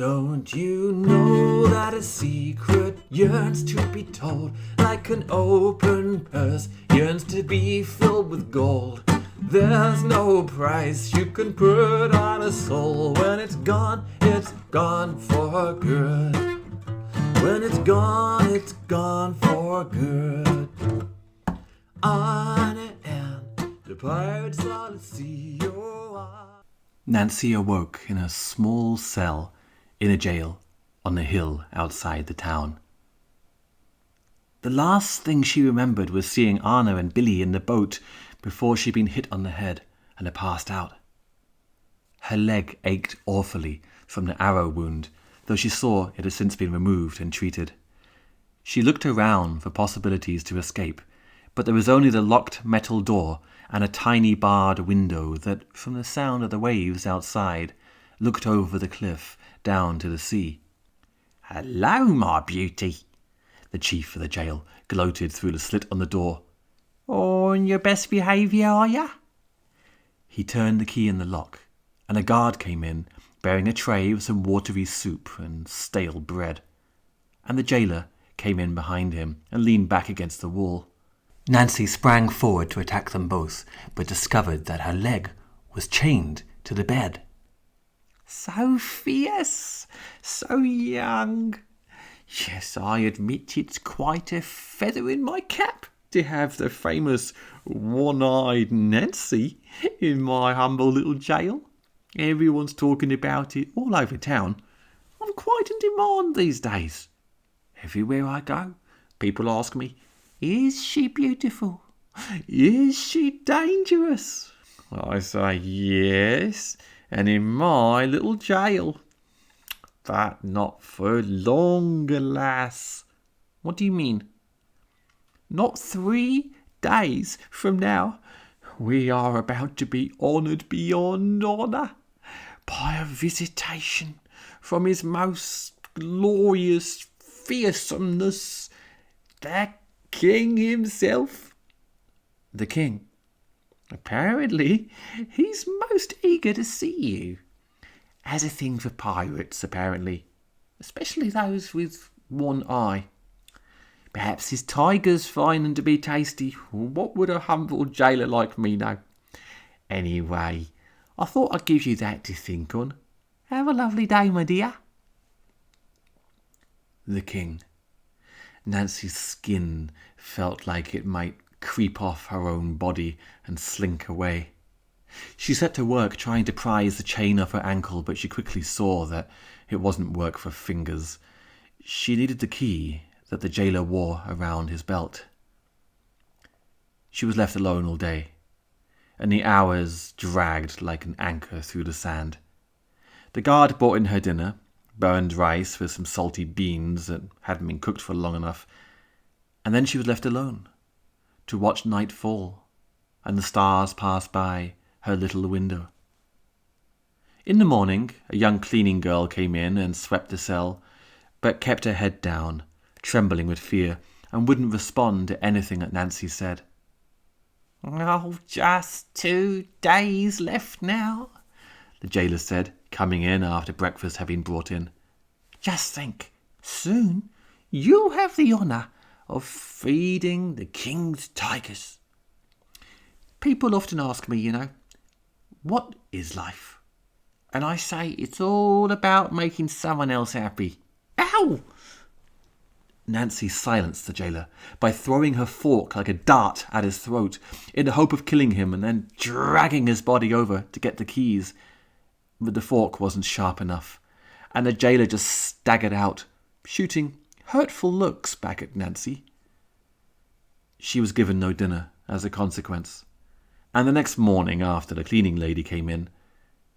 Don't you know that a secret yearns to be told, like an open purse yearns to be filled with gold? There's no price you can put on a soul. When it's gone for good. When it's gone for good. Arna and the pirates all at sea. Nancy awoke in a small cell in a jail on the hill outside the town. The last thing she remembered was seeing Arna and Billy in the boat before she'd been hit on the head and had passed out. Her leg ached awfully from the arrow wound, though she saw it had since been removed and treated. She looked around for possibilities to escape, but there was only the locked metal door and a tiny barred window that, from the sound of the waves outside, looked over the cliff down to the sea. "Hello, my beauty," the chief of the jail gloated through the slit on the door. "On your best behaviour, are ya?" He turned the key in the lock, and a guard came in, bearing a tray of some watery soup and stale bread. And the jailer came in behind him and leaned back against the wall. Nancy sprang forward to attack them both, but discovered that her leg was chained to the bed. "So fierce, so young. Yes, I admit it's quite a feather in my cap to have the famous one-eyed Nancy in my humble little jail. Everyone's talking about it all over town. I'm quite in demand these days. Everywhere I go, people ask me, is she beautiful? Is she dangerous? I say yes, and in my little jail. But not for long, alas." "What do you mean?" "Not 3 days from now, we are about to be honoured beyond honour by a visitation from His Most Glorious Fearsomeness, the King himself." "The King?" "Apparently, he's most eager to see you. Has a thing for pirates, apparently, especially those with one eye. Perhaps his tigers find them to be tasty. What would a humble jailer like me know? Anyway, I thought I'd give you that to think on. Have a lovely day, my dear." The King. Nancy's skin felt like it might creep off her own body and slink away. She set to work trying to prise the chain off her ankle, but she quickly saw that it wasn't work for fingers. She needed the key that the jailer wore around his belt. She was left alone all day, and the hours dragged like an anchor through the sand. The guard brought in her dinner, burned rice with some salty beans that hadn't been cooked for long enough, and then she was left alone to watch night fall and the stars pass by her little window. In the morning, a young cleaning girl came in and swept the cell, but kept her head down, trembling with fear, and wouldn't respond to anything that Nancy said. "Oh, just 2 days left now," the jailer said, coming in after breakfast had been brought in. "Just think, soon you'll have the honour of feeding the King's tigers. People often ask me, what is life? And I say it's all about making someone else happy." "Ow!" Nancy silenced the jailer by throwing her fork like a dart at his throat in the hope of killing him and then dragging his body over to get the keys. But the fork wasn't sharp enough, and the jailer just staggered out, shooting hurtful looks back at Nancy. She was given no dinner as a consequence, and the next morning after the cleaning lady came in,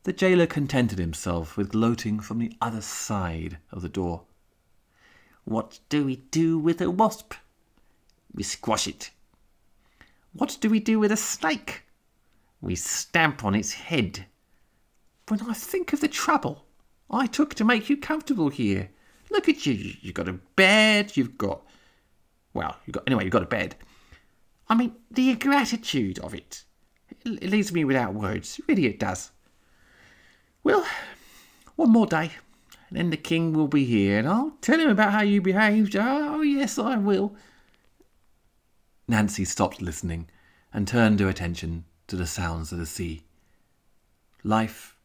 the jailer contented himself with gloating from the other side of the door. "What do we do with a wasp? We squash it. What do we do with a snake? We stamp on its head. When I think of the trouble I took to make you comfortable here. Look at you. You've got a bed. You've got a bed. I mean, the ingratitude of it. It leaves me without words. Really, it does. Well, one more day, then the king will be here, and I'll tell him about how you behaved. Oh, yes, I will. Nancy stopped listening and turned her attention to the sounds of the sea. Life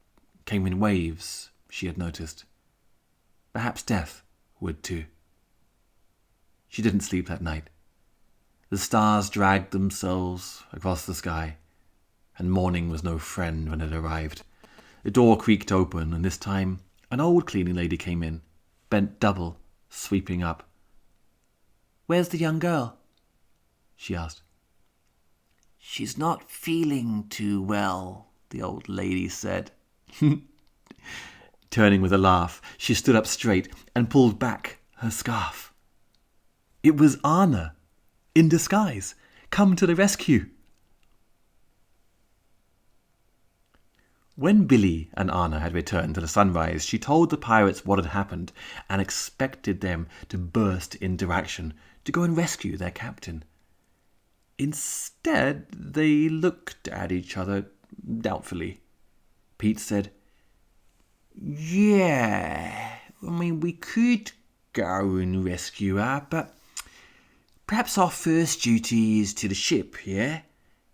came in waves, she had noticed. Perhaps death would too. She didn't sleep that night. The stars dragged themselves across the sky, and morning was no friend when it arrived. The door creaked open, and this time an old cleaning lady came in, bent double, sweeping up. "Where's the young girl?" she asked. "She's not feeling too well," the old lady said. Turning with a laugh, she stood up straight and pulled back her scarf. It was Arna, in disguise, come to the rescue. When Billy and Arna had returned to the sunrise, she told the pirates what had happened and expected them to burst into action to go and rescue their captain. Instead, they looked at each other doubtfully. Pete said, "Yeah, we could go and rescue her, but perhaps our first duty is to the ship, yeah?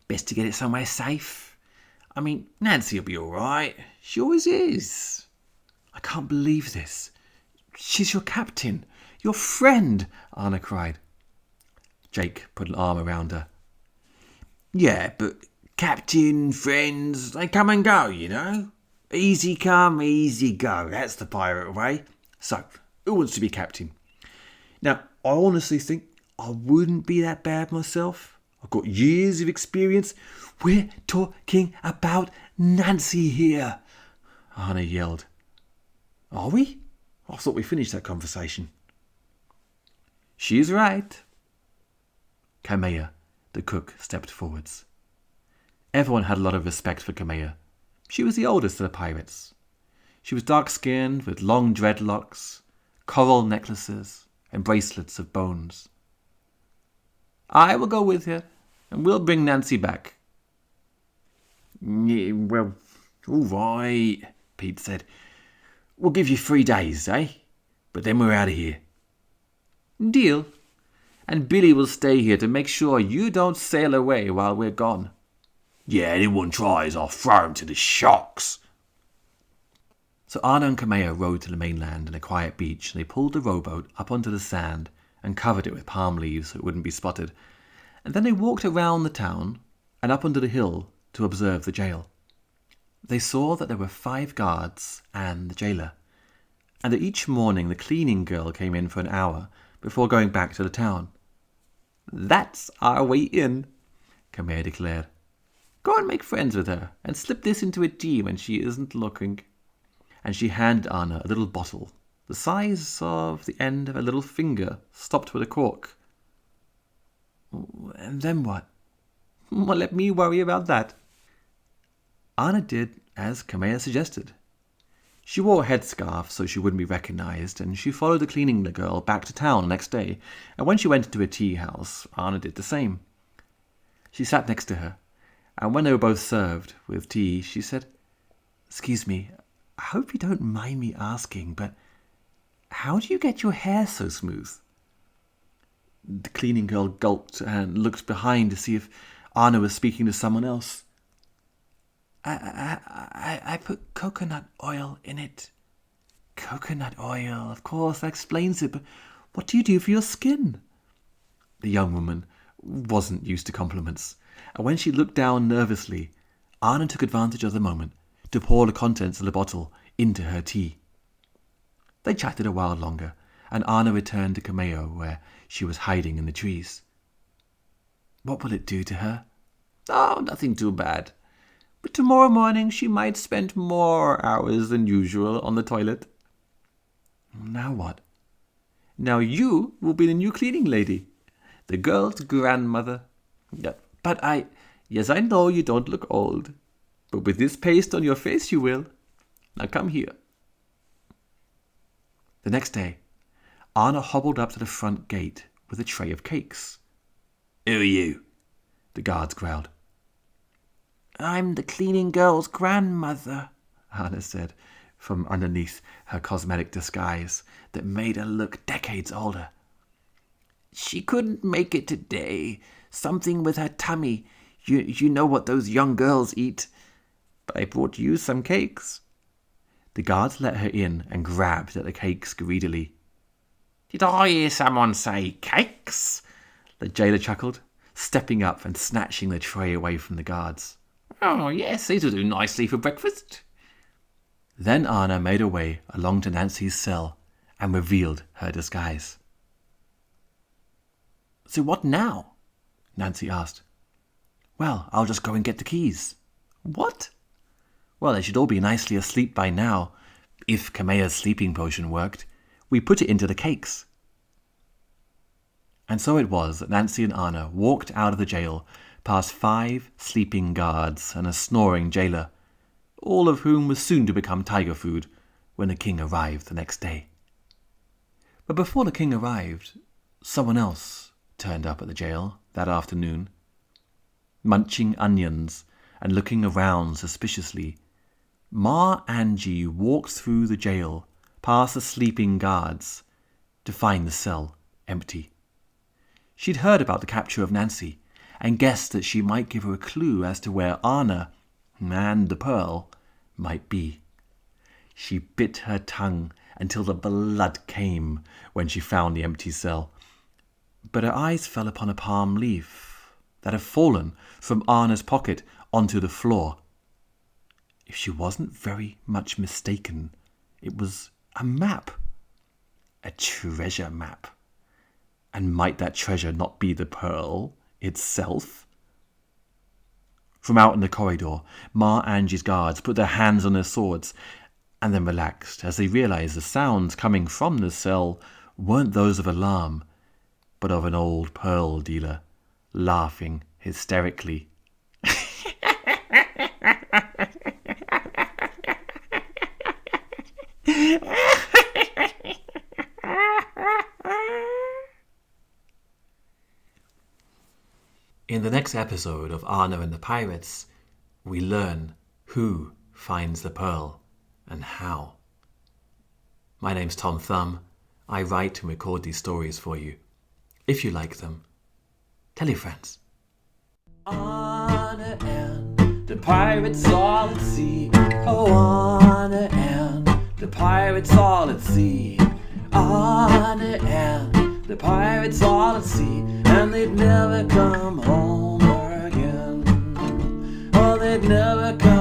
Best to get it somewhere safe. Nancy will be all right. She always is." "I can't believe this. She's your captain, your friend," Arna cried. Jake put an arm around her. "Yeah, but captain, friends, they come and go, you know. Easy come, easy go. That's the pirate way. So, who wants to be captain? Now, I honestly think I wouldn't be that bad myself. I've got years of experience. We're talking about Nancy here," Arna yelled. "Are we? I thought we finished that conversation." "She's right." Kamea, the cook, stepped forwards. Everyone had a lot of respect for Kamea. She was the oldest of the pirates. She was dark-skinned with long dreadlocks, coral necklaces, and bracelets of bones. "I will go with her, and we'll bring Nancy back." "Yeah, well, all right," Pete said. "We'll give you 3 days, eh? But then we're out of here." "Deal. And Billy will stay here to make sure you don't sail away while we're gone." "Yeah, anyone tries, I'll throw him to the sharks." So Arna and Kamea rowed to the mainland and a quiet beach, and they pulled the rowboat up onto the sand and covered it with palm leaves so it wouldn't be spotted. And then they walked around the town and up onto the hill to observe the jail. They saw that there were 5 guards and the jailer, and that each morning the cleaning girl came in for an hour before going back to the town. "That's our way in," Kamea declared. "Go and make friends with her, and slip this into a tea when she isn't looking." And she handed Arna a little bottle, the size of the end of a little finger, stopped with a cork. "And then what?" "Well, let me worry about that." Arna did as Kamea suggested. She wore a headscarf so she wouldn't be recognized, and she followed the cleaning girl back to town the next day, and when she went into a tea house, Arna did the same. She sat next to her, and when they were both served with tea, she said, "Excuse me, I hope you don't mind me asking, but how do you get your hair so smooth?" The cleaning girl gulped and looked behind to see if Arna was speaking to someone else. I put coconut oil in it." "Coconut oil, of course, that explains it, but what do you do for your skin?" The young woman wasn't used to compliments, and when she looked down nervously, Arna took advantage of the moment to pour the contents of the bottle into her tea. They chatted a while longer, and Arna returned to Kamea where she was hiding in the trees. "What will it do to her?" "Oh, nothing too bad. But tomorrow morning she might spend more hours than usual on the toilet." "Now what?" "Now you will be the new cleaning lady, the girl's grandmother. Yes, I know you don't look old, but with this paste on your face you will. Now come here." The next day, Arna hobbled up to the front gate with a tray of cakes. "Who are you?" the guards growled. "I'm the cleaning girl's grandmother," Arna said, from underneath her cosmetic disguise that made her look decades older. "She couldn't make it today. Something with her tummy. You know what those young girls eat. But I brought you some cakes." The guards let her in and grabbed at the cakes greedily. "Did I hear someone say cakes?" The jailer chuckled, stepping up and snatching the tray away from the guards. "Oh, yes, these will do nicely for breakfast." Then Arna made her way along to Nancy's cell and revealed her disguise. "So what now?" Nancy asked. "Well, I'll just go and get the keys." "What?" "Well, they should all be nicely asleep by now. If Kamea's sleeping potion worked, we put it into the cakes." And so it was that Nancy and Arna walked out of the jail past 5 sleeping guards and a snoring jailer, all of whom was soon to become tiger food when the king arrived the next day. But before the king arrived, someone else turned up at the jail that afternoon. Munching onions and looking around suspiciously, Ma Angie walked through the jail past the sleeping guards to find the cell empty. She'd heard about the capture of Nancy and guessed that she might give her a clue as to where Arna and the pearl might be. She bit her tongue until the blood came when she found the empty cell, but her eyes fell upon a palm leaf that had fallen from Arna's pocket onto the floor. If she wasn't very much mistaken, it was a map. A treasure map. And might that treasure not be the pearl itself? From out in the corridor, Ma Angie's guards put their hands on their swords and then relaxed as they realized the sounds coming from the cell weren't those of alarm, but of an old pearl dealer laughing hysterically. In the next episode of Arna and the Pirates, we learn who finds the pearl and how. My name's Tom Thumb. I write and record these stories for you. If you like them, tell your friends. Arna and the pirates all at sea. Oh, Arna and the pirates all at sea. Arna and the pirates all at sea. And they'd never come home again. Oh, they'd never come